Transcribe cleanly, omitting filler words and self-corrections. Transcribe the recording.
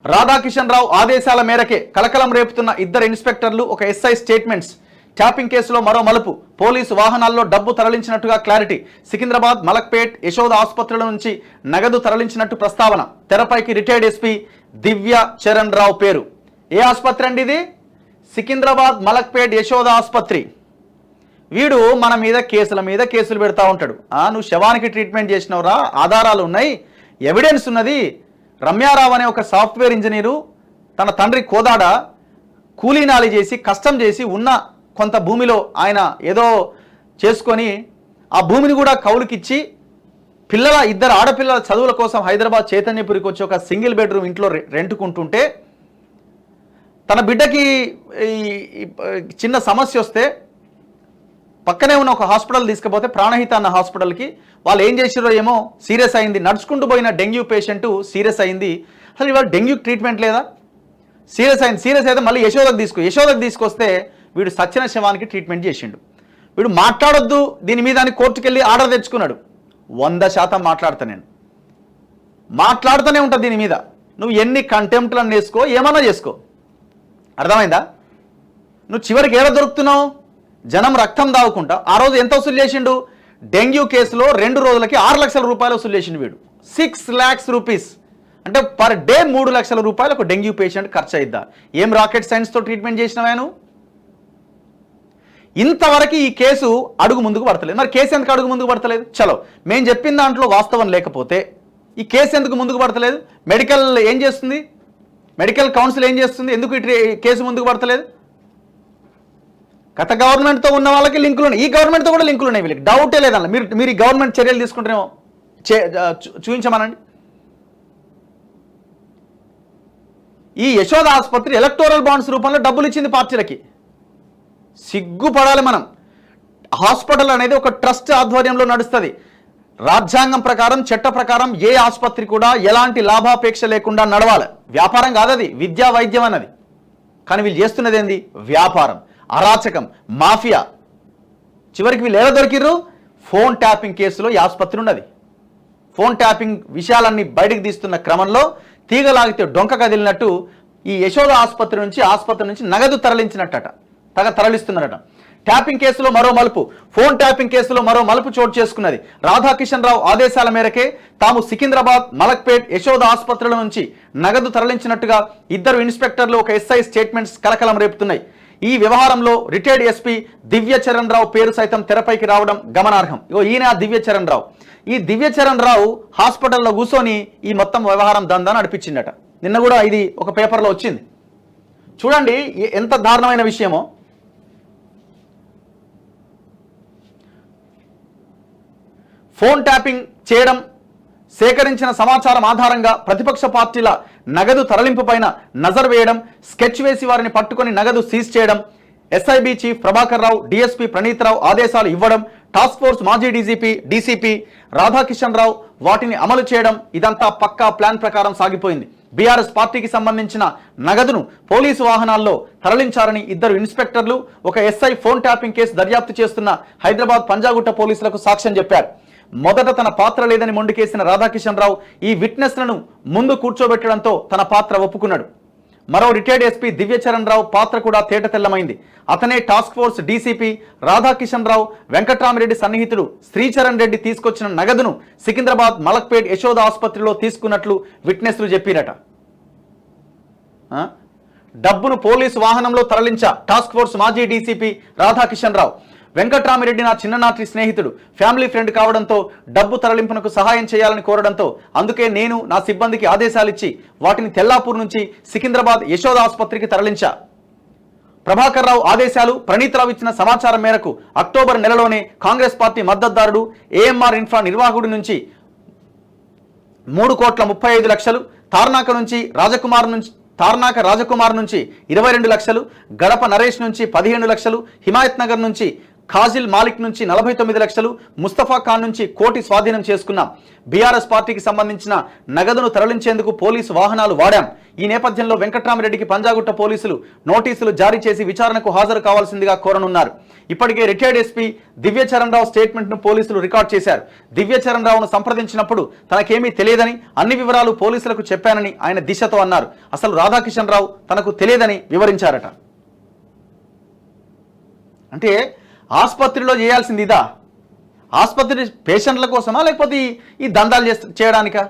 రాధాకిషన్ రావు ఆదేశాల మేరకే కలకలం రేపుతున్న ఇద్దరు ఇన్స్పెక్టర్లు ఒక ఎస్ఐ స్టేట్మెంట్స్. ట్యాపింగ్ కేసులో మరో మలుపు. పోలీసు వాహనాల్లో డబ్బు తరలించినట్టుగా క్లారిటీ. సికింద్రాబాద్ మలక్పేట్ యశోద ఆసుపత్రుల నుంచి నగదు తరలించినట్టు ప్రస్తావన. తెరపైకి రిటైర్డ్ ఎస్పీ దివ్య చరణ్ రావు పేరు. ఏ ఆసుపత్రి అండి ఇది? సికింద్రాబాద్ మలక్పేట్ యశోద ఆసుపత్రి. వీడు మన మీద కేసులు పెడతా ఉంటాడు. నువ్వు శవానికి ట్రీట్మెంట్ చేసినవరా, ఆధారాలు ఉన్నాయి, ఎవిడెన్స్ ఉన్నది. రమ్యారావు అనే ఒక సాఫ్ట్వేర్ ఇంజనీరు తన తండ్రి కోదాడ కూలీనాలి చేసి కష్టం చేసి ఉన్న కొంత భూమిలో ఆయన ఏదో చేసుకొని ఆ భూమిని కూడా కౌలుకిచ్చి ఇద్దరు ఆడపిల్లల చదువుల కోసం హైదరాబాద్ చైతన్యపురికి వచ్చి ఒక సింగిల్ బెడ్రూమ్ ఇంట్లో రెంటుకుంటుంటే తన బిడ్డకి చిన్న సమస్య వస్తే పక్కనే ఉన్న ఒక హాస్పిటల్ తీసుకుపోతే ప్రాణహిత అన్న హాస్పిటల్కి వాళ్ళు ఏం చేసిరో ఏమో సీరియస్ అయింది. నడుచుకుంటూ పోయిన డెంగ్యూ పేషెంట్ సీరియస్ అయింది. అసలు ఇవాళ డెంగ్యూ ట్రీట్మెంట్ లేదా? సీరియస్ అయితే మళ్ళీ యశోదకు తీసుకొస్తే వీడు సచ్చిన శవానికి ట్రీట్మెంట్ చేసిండు. వీడు మాట్లాడొద్దు దీని మీద అని కోర్టుకు వెళ్ళి ఆర్డర్ తెచ్చుకున్నాడు. 100% మాట్లాడతా, నేను మాట్లాడుతూనే ఉంటా దీని మీద. నువ్వు ఎన్ని కంటెంప్ట్లను వేసుకో, ఏమన్నా చేసుకో, అర్థమైందా? నువ్వు చివరికి ఏడ దొరుకుతున్నావు? జనం రక్తం దావుకుంటా. ఆ రోజు ఎంత వసూలు చేసిండు? డెంగ్యూ కేసులో 2 రోజులకి 6 లక్షల రూపాయలు వసూలు చేసిండు వీడు. 6 lakhs rupees అంటే పర్ డే 3 లక్షల రూపాయలు ఒక డెంగ్యూ పేషెంట్ ఖర్చు అయిద్దా? ఏం రాకెట్ సైన్స్తో ట్రీట్మెంట్ చేసినవా నువ్వు? ఇంతవరకు ఈ కేసు అడుగు ముందుకు పడతలేదు. మరి కేసు ఎందుకు అడుగు ముందుకు పడతలేదు? చలో, మేము చెప్పిన దాంట్లో వాస్తవం లేకపోతే ఈ కేసు ఎందుకు ముందుకు పడతలేదు? మెడికల్ ఏం చేస్తుంది? మెడికల్ కౌన్సిల్ ఏం చేస్తుంది? ఎందుకు ఈ కేసు ముందుకు పడతలేదు? గత గవర్నమెంట్తో ఉన్న వాళ్ళకి లింకులు ఉన్నాయి, ఈ గవర్నమెంట్తో కూడా లింకులు ఉన్నాయి. వీళ్ళకి డౌటే లేదన్న. మీరు ఈ గవర్నమెంట్ చర్యలు తీసుకుంటేనేమో చూపించమనండి. ఈ యశోద ఆసుపత్రి ఎలక్టోరల్ బాండ్స్ రూపంలో డబ్బులు ఇచ్చింది పార్టీలకి. సిగ్గుపడాలి మనం. హాస్పిటల్ అనేది ఒక ట్రస్ట్ ఆధ్వర్యంలో నడుస్తుంది. రాజ్యాంగం ప్రకారం, చట్ట ప్రకారం ఏ ఆసుపత్రి కూడా ఎలాంటి లాభాపేక్ష లేకుండా నడవాలి. వ్యాపారం కాదది, విద్యా వైద్యం అన్నది. కానీ వీళ్ళు చేస్తున్నది ఏంది? వ్యాపారం, అరాచకం, మాఫియా. చివరికి వీళ్ళు ఎలా దొరికిర్రు? ఫోన్ ట్యాపింగ్ కేసులో ఈ ఆసుపత్రి ఉన్నది. ఫోన్ ట్యాపింగ్ విషయాలన్నీ బయటకు తీస్తున్న క్రమంలో తీగలాగితే డొంక కదిలినట్టు ఈ యశోద ఆసుపత్రి నుంచి నగదు తరలిస్తున్నారట. ట్యాపింగ్ కేసులో మరో మలుపు. ఫోన్ ట్యాపింగ్ కేసులో మరో మలుపు చోటు చేసుకున్నది. రాధాకిషన్ రావు ఆదేశాల మేరకే తాము సికింద్రాబాద్ మలక్పేట్ యశోద ఆసుపత్రుల నుంచి నగదు తరలించినట్టుగా ఇద్దరు ఇన్స్పెక్టర్లు ఒక ఎస్ఐ స్టేట్మెంట్స్ కలకలం రేపుతున్నాయి. ఈ వ్యవహారంలో రిటైర్డ్ ఎస్పీ దివ్య చరణ్ రావు పేరు సైతం తెరపైకి రావడం గమనార్హం. ఈయన దివ్య చరణ్ రావు. ఈ దివ్య చరణ్ రావు హాస్పిటల్లో కూర్చొని ఈ మొత్తం వ్యవహారం దందా నడిపించిందట. నిన్న కూడా ఇది ఒక పేపర్లో వచ్చింది. చూడండి ఎంత దారుణమైన విషయమో. ఫోన్ ట్యాపింగ్ చేయడం, సేకరించిన సమాచారం ఆధారంగా ప్రతిపక్ష పార్టీల నగదు తరలింపు పైన నజర్ వేయడం, స్కెచ్ వేసి వారిని పట్టుకొని నగదు సీజ్ చేయడం, SIB chief Prabhakar Rao, DSP Praneeth రావు ఆదేశాలు ఇవ్వడం, టాస్క్ ఫోర్స్ మాజీ డీసీపీ రాధాకిషన్ రావు వాటిని అమలు చేయడం, ఇదంతా పక్కా ప్లాన్ ప్రకారం సాగిపోయింది. బీఆర్ఎస్ పార్టీకి సంబంధించిన నగదును పోలీసు వాహనాల్లో తరలించారని ఇద్దరు ఇన్స్పెక్టర్లు ఒక ఎస్ఐ ఫోన్ ట్యాపింగ్ కేసు దర్యాప్తు చేస్తున్న హైదరాబాద్ పంజాగుట్ట పోలీసులకు సాక్ష్యం చెప్పారు. మొదట తన పాత్ర లేదని మొండికేసిన రాధాకిషన్ రావు ఈ విట్నెస్లను ముందు కూర్చోబెట్టడంతో తన పాత్ర ఒప్పుకున్నాడు. మరో రిటైర్డ్ ఎస్పీ దివ్య చరణ్ రావు పాత్ర కూడా తేటతెల్లమైంది. అతనే టాస్క్ ఫోర్స్ డీసీపీ రాధాకిషన్ రావు వెంకట్రామిరెడ్డి సన్నిహితుడు శ్రీచరణ్ రెడ్డి తీసుకొచ్చిన నగదును సికింద్రాబాద్ మలక్పేట్ యశోద ఆసుపత్రిలో తీసుకున్నట్లు విట్నెస్లు చెప్పిరట. డబ్బును పోలీసు వాహనంలో తరలించా టాస్క్ ఫోర్స్ మాజీ డీసీపీ రాధాకిషన్ రావు. వెంకట్రామిరెడ్డి నా చిన్ననాటి స్నేహితుడు, ఫ్యామిలీ ఫ్రెండ్ కావడంతో డబ్బు తరలింపునకు సహాయం చేయాలని కోరడంతో అందుకే నేను నా సిబ్బందికి ఆదేశాలు ఇచ్చి వాటిని తెల్లాపూర్ నుంచి సికింద్రాబాద్ యశోద ఆసుపత్రికి తరలించా. ప్రభాకర్ రావు ఆదేశాలు, ప్రణీత్ రావు ఇచ్చిన సమాచారం మేరకు అక్టోబర్ నెలలోనే కాంగ్రెస్ పార్టీ మద్దతుదారుడు ఏఎంఆర్ ఇన్ఫ్రా నిర్వాహకుడి నుంచి 3,35,00,000, తార్నాక రాజకుమార్ నుంచి 22 లక్షలు, గడప నరేష్ నుంచి 15 లక్షలు, హిమాయత్ నగర్ నుంచి ఖాజిల్ మాలిక్ నుంచి 49 లక్షలు, ముస్తఫా ఖాన్ నుంచి 1 కోటి స్వాధీనం చేసుకున్నాం. బీఆర్ఎస్ పార్టీకి సంబంధించిన నగదును తరలించేందుకు పోలీసు వాహనాలు వాడాం. ఈ నేపథ్యంలో వెంకట్రామరెడ్డికి పంజాగుట్ట పోలీసులు నోటీసులు జారీ చేసి విచారణకు హాజరు కావాల్సిందిగా కోరనున్నారు. ఇప్పటికే రిటైర్డ్ ఎస్పీ దివ్యచరణ్ రావు స్టేట్మెంట్ ను పోలీసులు రికార్డ్ చేశారు. దివ్యచరణ్ రావును సంప్రదించినప్పుడు తనకేమీ తెలియదని, అన్ని వివరాలు పోలీసులకు చెప్పానని ఆయన దిశతో అన్నారు. అసలు రాధాకిషన్ రావు తనకు తెలియదని వివరించారట. అంటే ఆసుపత్రిలో చేయాల్సింది ఇదా? ఆసుపత్రి పేషెంట్ల కోసమా లేకపోతే ఈ దందాలు చేయడానికా?